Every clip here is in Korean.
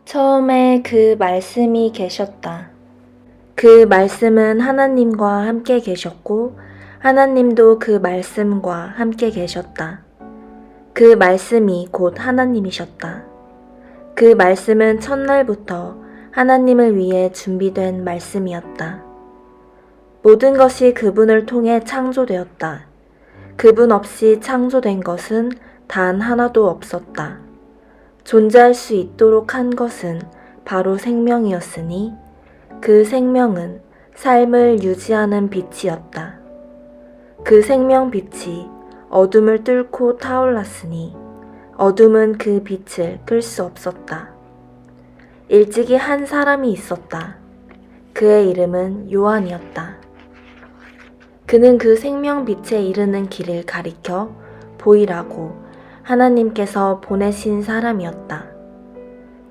처음에 그 말씀이 계셨다. 그 말씀은 하나님과 함께 계셨고 하나님도 그 말씀과 함께 계셨다. 그 말씀이 곧 하나님이셨다. 그 말씀은 첫날부터 하나님을 위해 준비된 말씀이었다. 모든 것이 그분을 통해 창조되었다. 그분 없이 창조된 것은 단 하나도 없었다. 존재할 수 있도록 한 것은 바로 생명이었으니 그 생명은 삶을 유지하는 빛이었다. 그 생명빛이 어둠을 뚫고 타올랐으니 어둠은 그 빛을 끌 수 없었다. 일찍이 한 사람이 있었다. 그의 이름은 요한이었다. 그는 그 생명빛에 이르는 길을 가리켜 보이라고 하나님께서 보내신 사람이었다.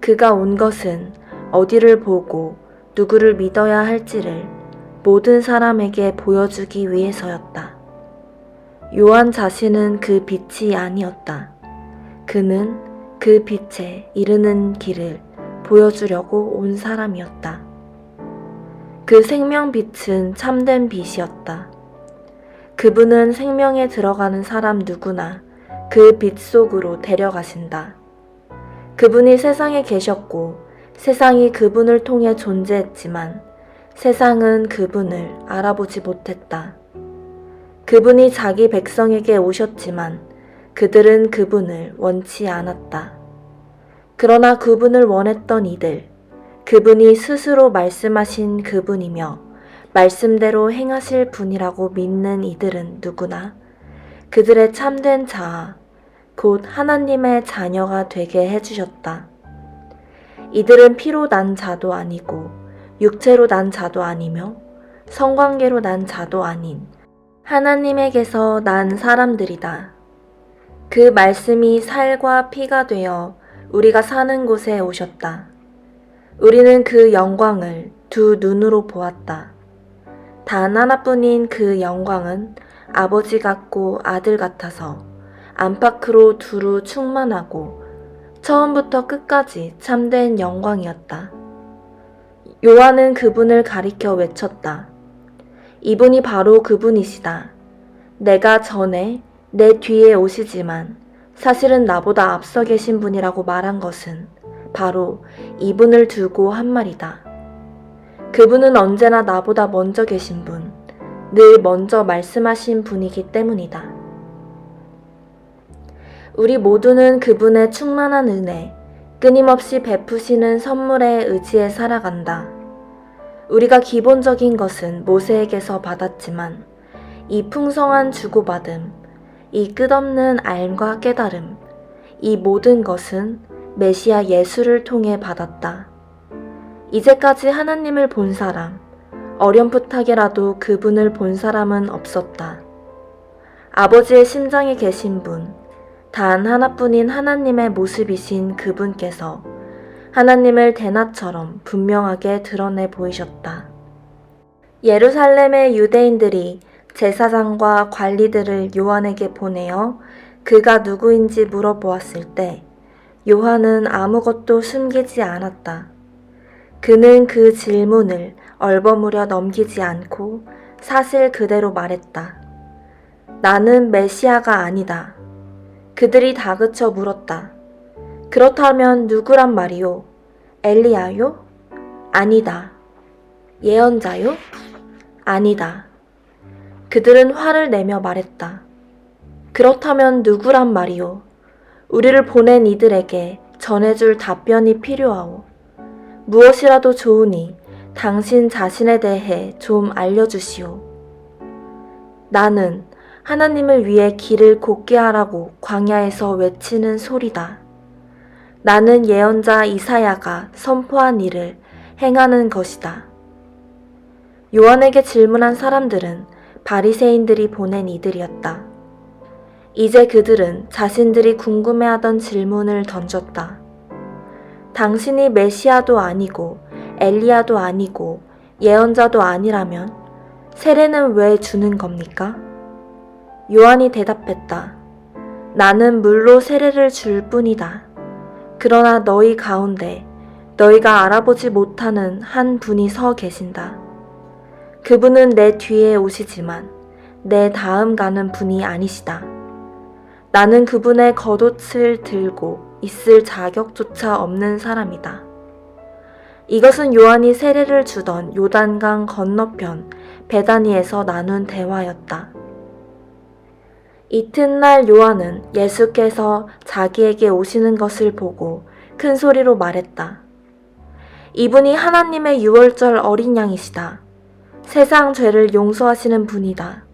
그가 온 것은 어디를 보고 누구를 믿어야 할지를 모든 사람에게 보여주기 위해서였다. 요한 자신은 그 빛이 아니었다. 그는 그 빛에 이르는 길을 보여주려고 온 사람이었다. 그 생명빛은 참된 빛이었다. 그분은 생명에 들어가는 사람 누구나 그 빛 속으로 데려가신다. 그분이 세상에 계셨고 세상이 그분을 통해 존재했지만 세상은 그분을 알아보지 못했다. 그분이 자기 백성에게 오셨지만 그들은 그분을 원치 않았다. 그러나 그분을 원했던 이들, 그분이 스스로 말씀하신 그분이며 말씀대로 행하실 분이라고 믿는 이들은 누구나 그들의 참된 자아, 곧 하나님의 자녀가 되게 해주셨다. 이들은 피로 난 자도 아니고 육체로 난 자도 아니며 성관계로 난 자도 아닌 하나님에게서 난 사람들이다. 그 말씀이 살과 피가 되어 우리가 사는 곳에 오셨다. 우리는 그 영광을 두 눈으로 보았다. 단 하나뿐인 그 영광은 아버지 같고 아들 같아서 안팎으로 두루 충만하고 처음부터 끝까지 참된 영광이었다. 요한은 그분을 가리켜 외쳤다. 이분이 바로 그분이시다. 내가 전에 내 뒤에 오시지만 사실은 나보다 앞서 계신 분이라고 말한 것은 바로 이분을 두고 한 말이다. 그분은 언제나 나보다 먼저 계신 분, 늘 먼저 말씀하신 분이기 때문이다. 우리 모두는 그분의 충만한 은혜, 끊임없이 베푸시는 선물에 의지해 살아간다. 우리가 기본적인 것은 모세에게서 받았지만 이 풍성한 주고받음, 이 끝없는 알과 깨달음, 이 모든 것은 메시아 예수를 통해 받았다. 이제까지 하나님을 본 사람, 어렴풋하게라도 그분을 본 사람은 없었다. 아버지의 심장에 계신 분, 단 하나뿐인 하나님의 모습이신 그분께서 하나님을 대낮처럼 분명하게 드러내 보이셨다. 예루살렘의 유대인들이 제사장과 관리들을 요한에게 보내어 그가 누구인지 물어보았을 때 요한은 아무것도 숨기지 않았다. 그는 그 질문을 얼버무려 넘기지 않고 사실 그대로 말했다. 나는 메시아가 아니다. 그들이 다그쳐 물었다. 그렇다면 누구란 말이요? 엘리야요? 아니다. 예언자요? 아니다. 그들은 화를 내며 말했다. 그렇다면 누구란 말이요? 우리를 보낸 이들에게 전해줄 답변이 필요하오. 무엇이라도 좋으니 당신 자신에 대해 좀 알려주시오. 나는 하나님을 위해 길을 곧게 하라고 광야에서 외치는 소리다. 나는 예언자 이사야가 선포한 일을 행하는 것이다. 요한에게 질문한 사람들은 바리새인들이 보낸 이들이었다. 이제 그들은 자신들이 궁금해하던 질문을 던졌다. 당신이 메시아도 아니고 엘리야도 아니고 예언자도 아니라면 세례는 왜 주는 겁니까? 요한이 대답했다. 나는 물로 세례를 줄 뿐이다. 그러나 너희 가운데 너희가 알아보지 못하는 한 분이 서 계신다. 그분은 내 뒤에 오시지만 내 다음 가는 분이 아니시다. 나는 그분의 겉옷을 들고 있을 자격조차 없는 사람이다. 이것은 요한이 세례를 주던 요단강 건너편 베다니에서 나눈 대화였다. 이튿날 요한은 예수께서 자기에게 오시는 것을 보고 큰 소리로 말했다. 이분이 하나님의 유월절 어린 양이시다. 세상 죄를 용서하시는 분이다.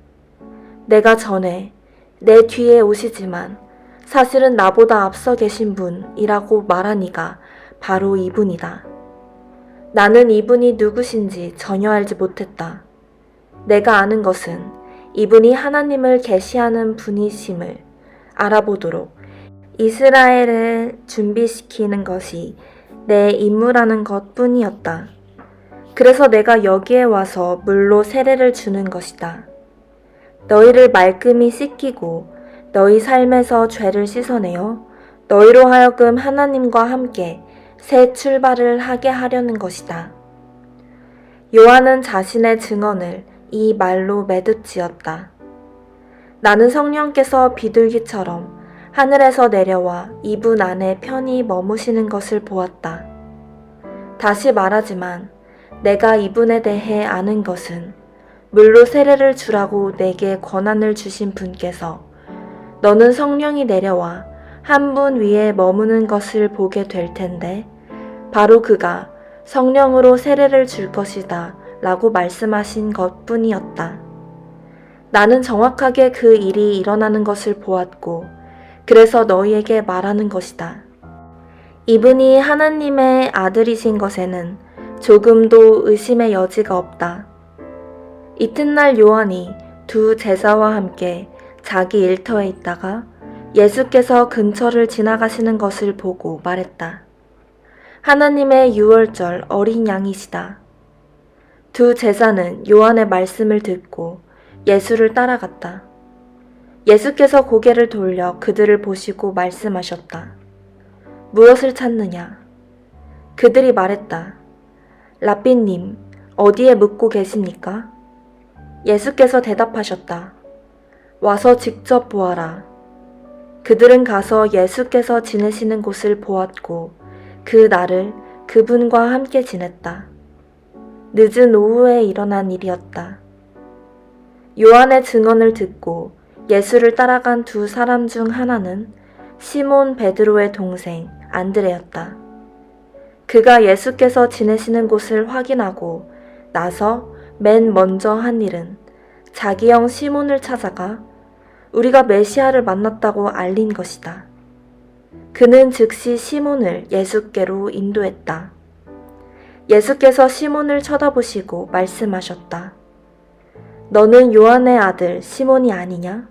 내가 전에 내 뒤에 오시지만 사실은 나보다 앞서 계신 분이라고 말한 이가 바로 이분이다. 나는 이분이 누구신지 전혀 알지 못했다. 내가 아는 것은 이분이 하나님을 계시하는 분이심을 알아보도록 이스라엘을 준비시키는 것이 내 임무라는 것뿐이었다. 그래서 내가 여기에 와서 물로 세례를 주는 것이다. 너희를 말끔히 씻기고 너희 삶에서 죄를 씻어내어 너희로 하여금 하나님과 함께 새 출발을 하게 하려는 것이다. 요한은 자신의 증언을 이 말로 매듭지었다. 나는 성령께서 비둘기처럼 하늘에서 내려와 이분 안에 편히 머무시는 것을 보았다. 다시 말하지만 내가 이분에 대해 아는 것은 물로 세례를 주라고 내게 권한을 주신 분께서 너는 성령이 내려와 한 분 위에 머무는 것을 보게 될 텐데 바로 그가 성령으로 세례를 줄 것이다 라고 말씀하신 것뿐이었다. 나는 정확하게 그 일이 일어나는 것을 보았고 그래서 너희에게 말하는 것이다. 이분이 하나님의 아들이신 것에는 조금도 의심의 여지가 없다. 이튿날 요한이 두 제자와 함께 자기 일터에 있다가 예수께서 근처를 지나가시는 것을 보고 말했다. 하나님의 유월절 어린 양이시다. 두 제자는 요한의 말씀을 듣고 예수를 따라갔다. 예수께서 고개를 돌려 그들을 보시고 말씀하셨다. 무엇을 찾느냐? 그들이 말했다. 랍비님, 어디에 묵고 계십니까? 예수께서 대답하셨다. 와서 직접 보아라. 그들은 가서 예수께서 지내시는 곳을 보았고 그 날을 그분과 함께 지냈다. 늦은 오후에 일어난 일이었다. 요한의 증언을 듣고 예수를 따라간 두 사람 중 하나는 시몬 베드로의 동생 안드레였다. 그가 예수께서 지내시는 곳을 확인하고 나서 맨 먼저 한 일은 자기 형 시몬을 찾아가 우리가 메시아를 만났다고 알린 것이다. 그는 즉시 시몬을 예수께로 인도했다. 예수께서 시몬을 쳐다보시고 말씀하셨다. 너는 요한의 아들 시몬이 아니냐?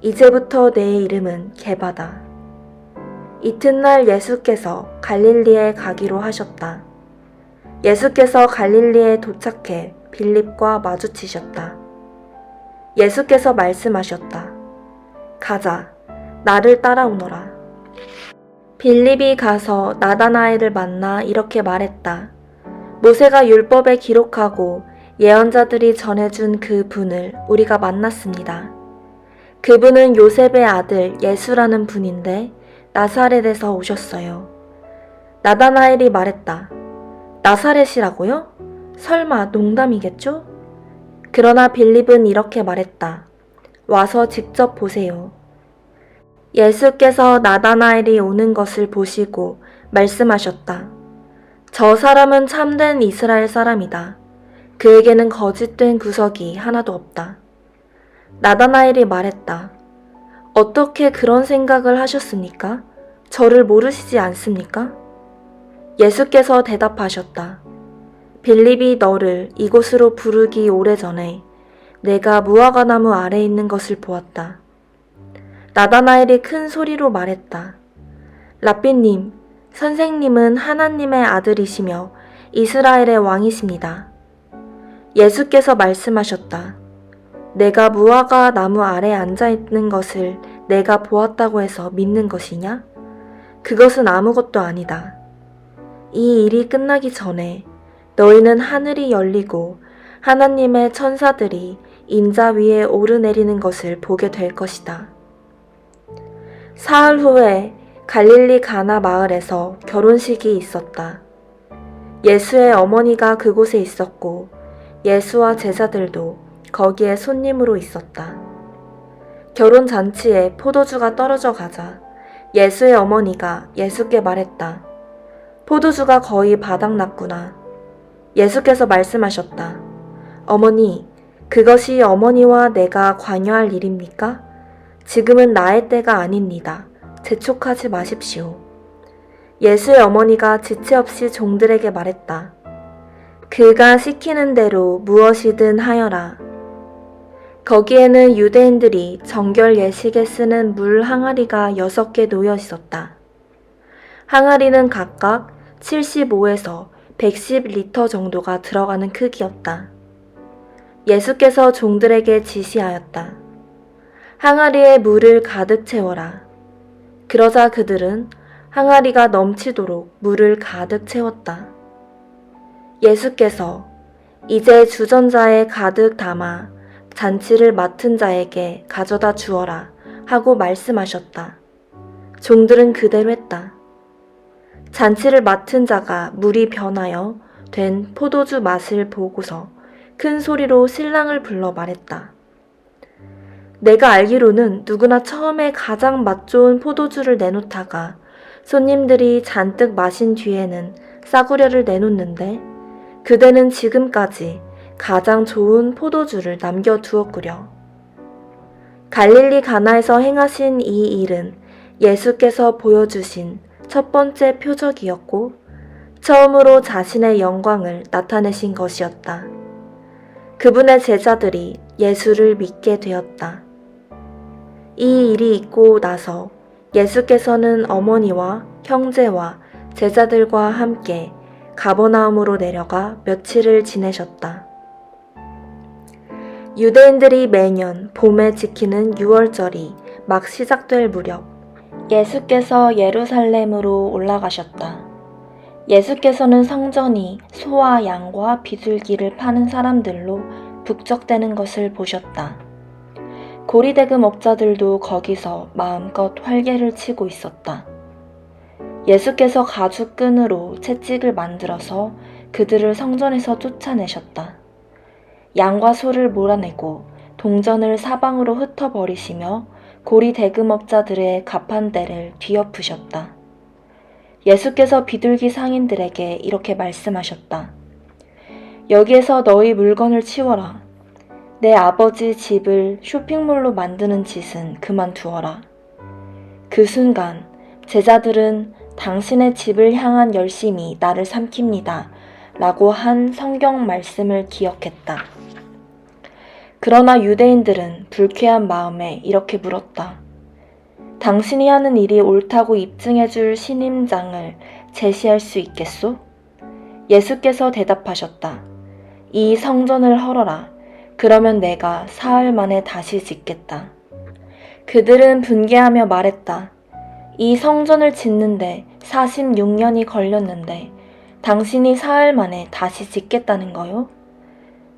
이제부터 내 이름은 게바다. 이튿날 예수께서 갈릴리에 가기로 하셨다. 예수께서 갈릴리에 도착해 빌립과 마주치셨다. 예수께서 말씀하셨다. 가자, 나를 따라오너라. 빌립이 가서 나다나엘을 만나 이렇게 말했다. 모세가 율법에 기록하고 예언자들이 전해준 그 분을 우리가 만났습니다. 그분은 요셉의 아들 예수라는 분인데 나사렛에서 오셨어요. 나다나엘이 말했다. 나사렛이라고요? 설마 농담이겠죠? 그러나 빌립은 이렇게 말했다. 와서 직접 보세요. 예수께서 나다나엘이 오는 것을 보시고 말씀하셨다. 저 사람은 참된 이스라엘 사람이다. 그에게는 거짓된 구석이 하나도 없다. 나다나엘이 말했다. 어떻게 그런 생각을 하셨습니까? 저를 모르시지 않습니까? 예수께서 대답하셨다. 빌립이 너를 이곳으로 부르기 오래전에 내가 무화과나무 아래에 있는 것을 보았다. 나다나엘이 큰 소리로 말했다. 랍비님, 선생님은 하나님의 아들이시며 이스라엘의 왕이십니다. 예수께서 말씀하셨다. 내가 무화과 나무 아래에 앉아있는 것을 내가 보았다고 해서 믿는 것이냐? 그것은 아무것도 아니다. 이 일이 끝나기 전에 너희는 하늘이 열리고 하나님의 천사들이 인자 위에 오르내리는 것을 보게 될 것이다. 사흘 후에 갈릴리 가나 마을에서 결혼식이 있었다. 예수의 어머니가 그곳에 있었고 예수와 제자들도 거기에 손님으로 있었다. 결혼 잔치에 포도주가 떨어져 가자 예수의 어머니가 예수께 말했다. 포도주가 거의 바닥났구나. 예수께서 말씀하셨다. 어머니, 그것이 어머니와 내가 관여할 일입니까? 지금은 나의 때가 아닙니다. 재촉하지 마십시오. 예수의 어머니가 지체 없이 종들에게 말했다. 그가 시키는 대로 무엇이든 하여라. 거기에는 유대인들이 정결 예식에 쓰는 물 항아리가 6개 놓여 있었다. 항아리는 각각 75에서 110리터 정도가 들어가는 크기였다. 예수께서 종들에게 지시하였다. 항아리에 물을 가득 채워라. 그러자 그들은 항아리가 넘치도록 물을 가득 채웠다. 예수께서 이제 주전자에 가득 담아 잔치를 맡은 자에게 가져다 주어라 하고 말씀하셨다. 종들은 그대로 했다. 잔치를 맡은 자가 물이 변하여 된 포도주 맛을 보고서 큰 소리로 신랑을 불러 말했다. 내가 알기로는 누구나 처음에 가장 맛 좋은 포도주를 내놓다가 손님들이 잔뜩 마신 뒤에는 싸구려를 내놓는데 그대는 지금까지 가장 좋은 포도주를 남겨두었구려. 갈릴리 가나에서 행하신 이 일은 예수께서 보여주신 첫 번째 표적이었고 처음으로 자신의 영광을 나타내신 것이었다. 그분의 제자들이 예수를 믿게 되었다. 이 일이 있고 나서 예수께서는 어머니와 형제와 제자들과 함께 가버나움으로 내려가 며칠을 지내셨다. 유대인들이 매년 봄에 지키는 유월절이 막 시작될 무렵 예수께서 예루살렘으로 올라가셨다. 예수께서는 성전이 소와 양과 비둘기를 파는 사람들로 북적대는 것을 보셨다. 고리대금 업자들도 거기서 마음껏 활개를 치고 있었다. 예수께서 가죽끈으로 채찍을 만들어서 그들을 성전에서 쫓아내셨다. 양과 소를 몰아내고 동전을 사방으로 흩어버리시며 고리대금업자들의 가판대를 뒤엎으셨다. 예수께서 비둘기 상인들에게 이렇게 말씀하셨다. 여기에서 너희 물건을 치워라. 내 아버지 집을 쇼핑몰로 만드는 짓은 그만두어라. 그 순간 제자들은 당신의 집을 향한 열심이 나를 삼킵니다. 라고 한 성경 말씀을 기억했다. 그러나 유대인들은 불쾌한 마음에 이렇게 물었다. 당신이 하는 일이 옳다고 입증해줄 신임장을 제시할 수 있겠소? 예수께서 대답하셨다. 이 성전을 헐어라. 그러면 내가 사흘 만에 다시 짓겠다. 그들은 분개하며 말했다. 이 성전을 짓는데 46년이 걸렸는데 당신이 사흘 만에 다시 짓겠다는 거요?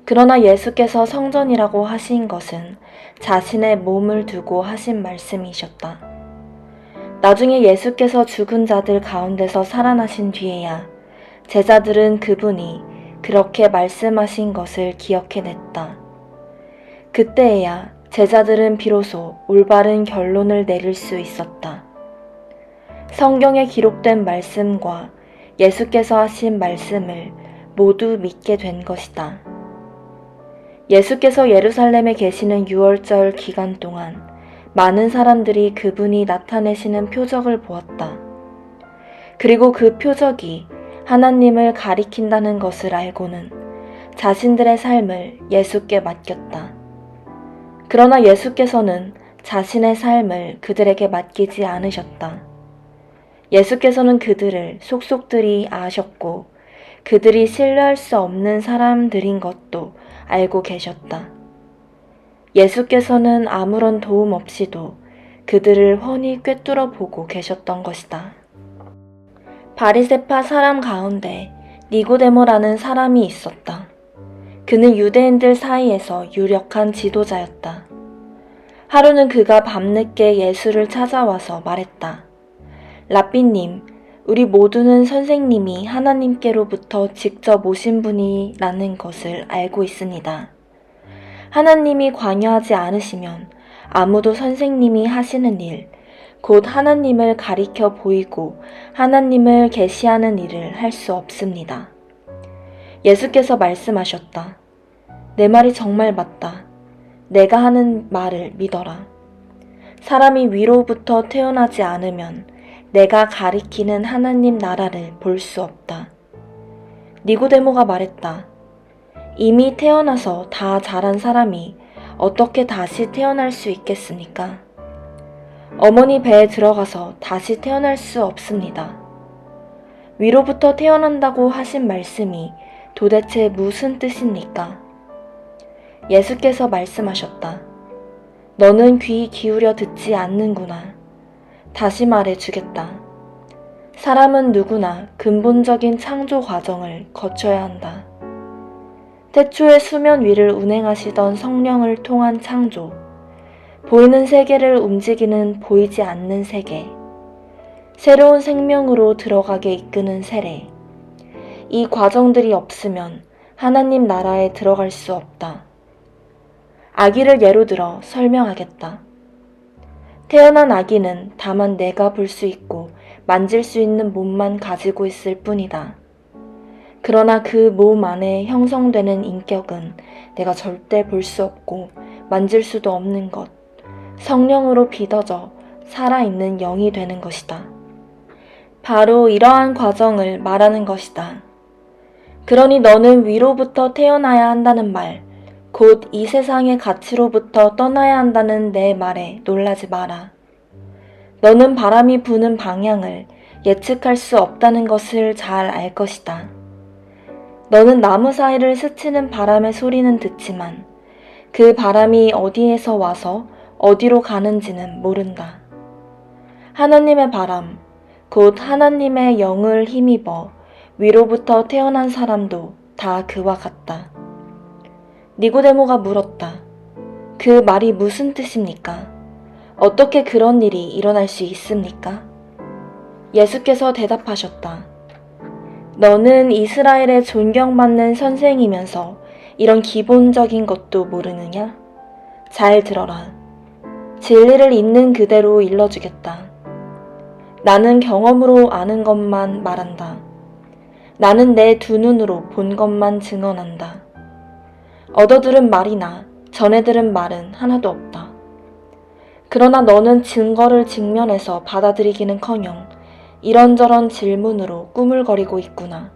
그러나 예수께서 성전이라고 하신 것은 자신의 몸을 두고 하신 말씀이셨다. 나중에 예수께서 죽은 자들 가운데서 살아나신 뒤에야 제자들은 그분이 그렇게 말씀하신 것을 기억해냈다. 그때에야 제자들은 비로소 올바른 결론을 내릴 수 있었다. 성경에 기록된 말씀과 예수께서 하신 말씀을 모두 믿게 된 것이다. 예수께서 예루살렘에 계시는 유월절 기간 동안 많은 사람들이 그분이 나타내시는 표적을 보았다. 그리고 그 표적이 하나님을 가리킨다는 것을 알고는 자신들의 삶을 예수께 맡겼다. 그러나 예수께서는 자신의 삶을 그들에게 맡기지 않으셨다. 예수께서는 그들을 속속들이 아셨고 그들이 신뢰할 수 없는 사람들인 것도 알고 계셨다. 예수께서는 아무런 도움 없이도 그들을 훤히 꿰뚫어 보고 계셨던 것이다. 바리새파 사람 가운데 니고데모라는 사람이 있었다. 그는 유대인들 사이에서 유력한 지도자였다. 하루는 그가 밤늦게 예수를 찾아와서 말했다. 랍비님, 우리 모두는 선생님이 하나님께로부터 직접 오신 분이라는 것을 알고 있습니다. 하나님이 관여하지 않으시면 아무도 선생님이 하시는 일, 곧 하나님을 가리켜 보이고 하나님을 계시하는 일을 할 수 없습니다. 예수께서 말씀하셨다. 내 말이 정말 맞다. 내가 하는 말을 믿어라. 사람이 위로부터 태어나지 않으면 내가 가리키는 하나님 나라를 볼 수 없다. 니고데모가 말했다. 이미 태어나서 다 자란 사람이 어떻게 다시 태어날 수 있겠습니까? 어머니 배에 들어가서 다시 태어날 수 없습니다. 위로부터 태어난다고 하신 말씀이 도대체 무슨 뜻입니까? 예수께서 말씀하셨다. 너는 귀 기울여 듣지 않는구나. 다시 말해 주겠다. 사람은 누구나 근본적인 창조 과정을 거쳐야 한다. 태초에 수면 위를 운행하시던 성령을 통한 창조, 보이는 세계를 움직이는 보이지 않는 세계, 새로운 생명으로 들어가게 이끄는 세례. 이 과정들이 없으면 하나님 나라에 들어갈 수 없다. 아기를 예로 들어 설명하겠다. 태어난 아기는 다만 내가 볼 수 있고 만질 수 있는 몸만 가지고 있을 뿐이다. 그러나 그 몸 안에 형성되는 인격은 내가 절대 볼 수 없고 만질 수도 없는 것, 성령으로 빚어져 살아있는 영이 되는 것이다. 바로 이러한 과정을 말하는 것이다. 그러니 너는 위로부터 태어나야 한다는 말, 곧 이 세상의 가치로부터 떠나야 한다는 내 말에 놀라지 마라. 너는 바람이 부는 방향을 예측할 수 없다는 것을 잘 알 것이다. 너는 나무 사이를 스치는 바람의 소리는 듣지만 그 바람이 어디에서 와서 어디로 가는지는 모른다. 하나님의 바람, 곧 하나님의 영을 힘입어 위로부터 태어난 사람도 다 그와 같다. 니고데모가 물었다. 그 말이 무슨 뜻입니까? 어떻게 그런 일이 일어날 수 있습니까? 예수께서 대답하셨다. 너는 이스라엘의 존경받는 선생이면서 이런 기본적인 것도 모르느냐? 잘 들어라. 진리를 있는 그대로 일러주겠다. 나는 경험으로 아는 것만 말한다. 나는 내 두 눈으로 본 것만 증언한다. 얻어들은 말이나 전해 들은 말은 하나도 없다. 그러나 너는 증거를 직면해서 받아들이기는커녕 이런저런 질문으로 꾸물거리고 있구나.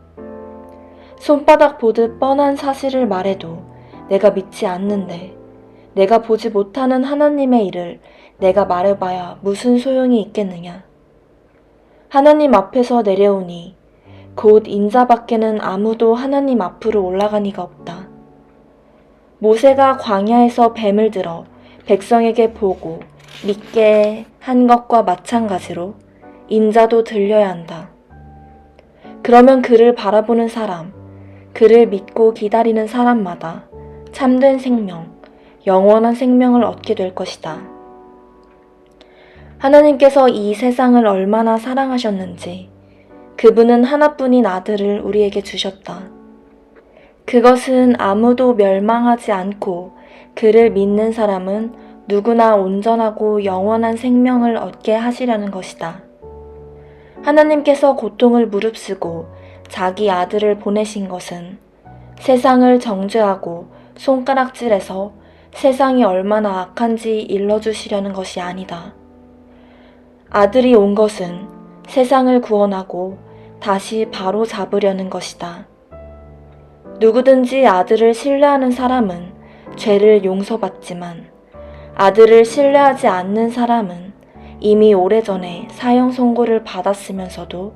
손바닥 보듯 뻔한 사실을 말해도 내가 믿지 않는데 내가 보지 못하는 하나님의 일을 내가 말해봐야 무슨 소용이 있겠느냐. 하나님 앞에서 내려오니 곧 인자 밖에는 아무도 하나님 앞으로 올라가니가 없다. 모세가 광야에서 뱀을 들어 백성에게 보고 믿게 한 것과 마찬가지로 인자도 들려야 한다. 그러면 그를 바라보는 사람, 그를 믿고 기다리는 사람마다 참된 생명, 영원한 생명을 얻게 될 것이다. 하나님께서 이 세상을 얼마나 사랑하셨는지 그분은 하나뿐인 아들을 우리에게 주셨다. 그것은 아무도 멸망하지 않고 그를 믿는 사람은 누구나 온전하고 영원한 생명을 얻게 하시려는 것이다. 하나님께서 고통을 무릅쓰고 자기 아들을 보내신 것은 세상을 정죄하고 손가락질해서 세상이 얼마나 악한지 일러주시려는 것이 아니다. 아들이 온 것은 세상을 구원하고 다시 바로 잡으려는 것이다. 누구든지 아들을 신뢰하는 사람은 죄를 용서받지만 아들을 신뢰하지 않는 사람은 이미 오래전에 사형 선고를 받았으면서도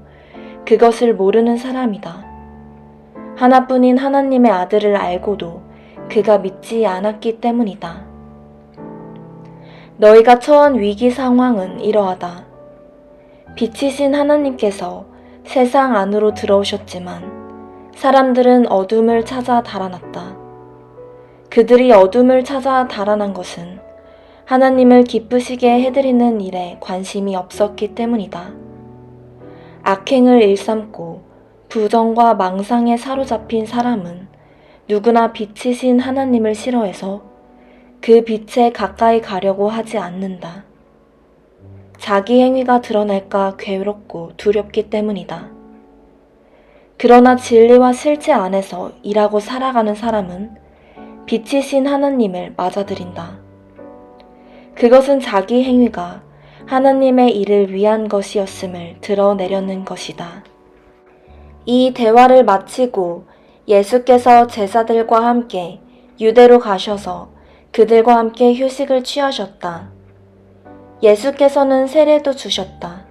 그것을 모르는 사람이다. 하나뿐인 하나님의 아들을 알고도 그가 믿지 않았기 때문이다. 너희가 처한 위기 상황은 이러하다. 빛이신 하나님께서 세상 안으로 들어오셨지만 사람들은 어둠을 찾아 달아났다. 그들이 어둠을 찾아 달아난 것은 하나님을 기쁘시게 해드리는 일에 관심이 없었기 때문이다. 악행을 일삼고 부정과 망상에 사로잡힌 사람은 누구나 빛이신 하나님을 싫어해서 그 빛에 가까이 가려고 하지 않는다. 자기 행위가 드러날까 괴롭고 두렵기 때문이다. 그러나 진리와 실체 안에서 일하고 살아가는 사람은 빛이신 하나님을 맞아들인다. 그것은 자기 행위가 하나님의 일을 위한 것이었음을 드러내려는 것이다. 이 대화를 마치고 예수께서 제자들과 함께 유대로 가셔서 그들과 함께 휴식을 취하셨다. 예수께서는 세례도 주셨다.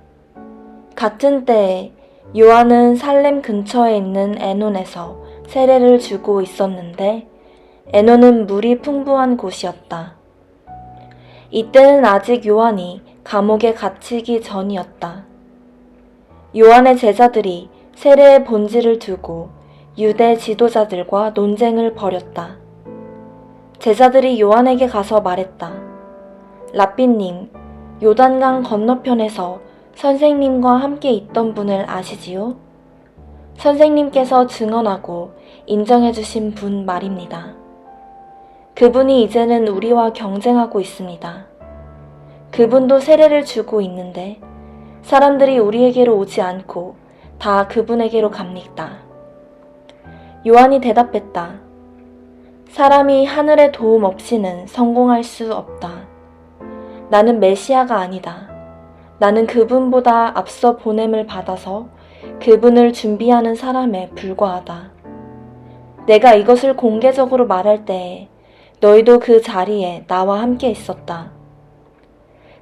같은 때에 요한은 살렘 근처에 있는 에논에서 세례를 주고 있었는데 에논은 물이 풍부한 곳이었다. 이때는 아직 요한이 감옥에 갇히기 전이었다. 요한의 제자들이 세례의 본질을 두고 유대 지도자들과 논쟁을 벌였다. 제자들이 요한에게 가서 말했다. 랍비님, 요단강 건너편에서 선생님과 함께 있던 분을 아시지요? 선생님께서 증언하고 인정해 주신 분 말입니다. 그분이 이제는 우리와 경쟁하고 있습니다. 그분도 세례를 주고 있는데 사람들이 우리에게로 오지 않고 다 그분에게로 갑니다. 요한이 대답했다. 사람이 하늘의 도움 없이는 성공할 수 없다. 나는 메시아가 아니다. 나는 그분보다 앞서 보냄을 받아서 그분을 준비하는 사람에 불과하다. 내가 이것을 공개적으로 말할 때에 너희도 그 자리에 나와 함께 있었다.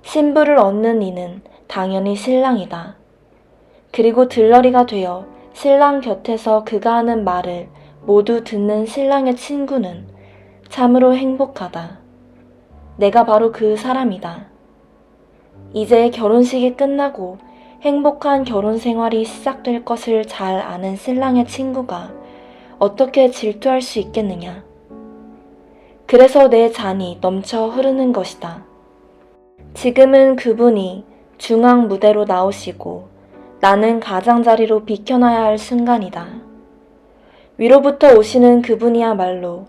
신부를 얻는 이는 당연히 신랑이다. 그리고 들러리가 되어 신랑 곁에서 그가 하는 말을 모두 듣는 신랑의 친구는 참으로 행복하다. 내가 바로 그 사람이다. 이제 결혼식이 끝나고 행복한 결혼 생활이 시작될 것을 잘 아는 신랑의 친구가 어떻게 질투할 수 있겠느냐. 그래서 내 잔이 넘쳐 흐르는 것이다. 지금은 그분이 중앙 무대로 나오시고 나는 가장자리로 비켜나야 할 순간이다. 위로부터 오시는 그분이야말로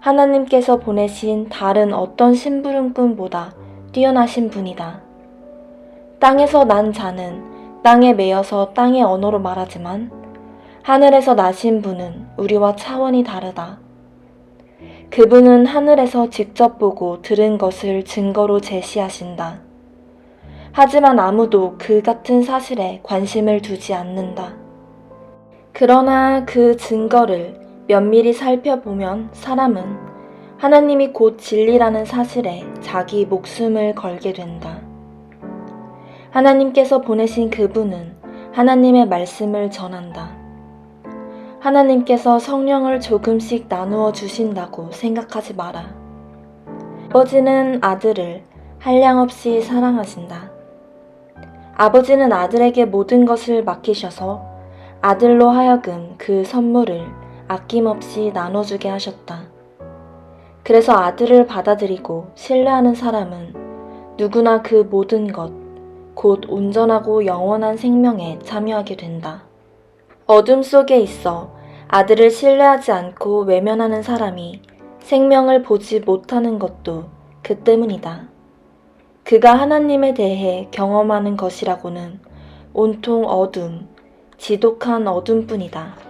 하나님께서 보내신 다른 어떤 심부름꾼보다 뛰어나신 분이다. 땅에서 난 자는 땅에 매여서 땅의 언어로 말하지만 하늘에서 나신 분은 우리와 차원이 다르다. 그분은 하늘에서 직접 보고 들은 것을 증거로 제시하신다. 하지만 아무도 그 같은 사실에 관심을 두지 않는다. 그러나 그 증거를 면밀히 살펴보면 사람은 하나님이 곧 진리라는 사실에 자기 목숨을 걸게 된다. 하나님께서 보내신 그분은 하나님의 말씀을 전한다. 하나님께서 성령을 조금씩 나누어 주신다고 생각하지 마라. 아버지는 아들을 한량없이 사랑하신다. 아버지는 아들에게 모든 것을 맡기셔서 아들로 하여금 그 선물을 아낌없이 나눠주게 하셨다. 그래서 아들을 받아들이고 신뢰하는 사람은 누구나 그 모든 것, 곧 온전하고 영원한 생명에 참여하게 된다. 어둠 속에 있어 아들을 신뢰하지 않고 외면하는 사람이 생명을 보지 못하는 것도 그 때문이다. 그가 하나님에 대해 경험하는 것이라고는 온통 어둠, 지독한 어둠뿐이다.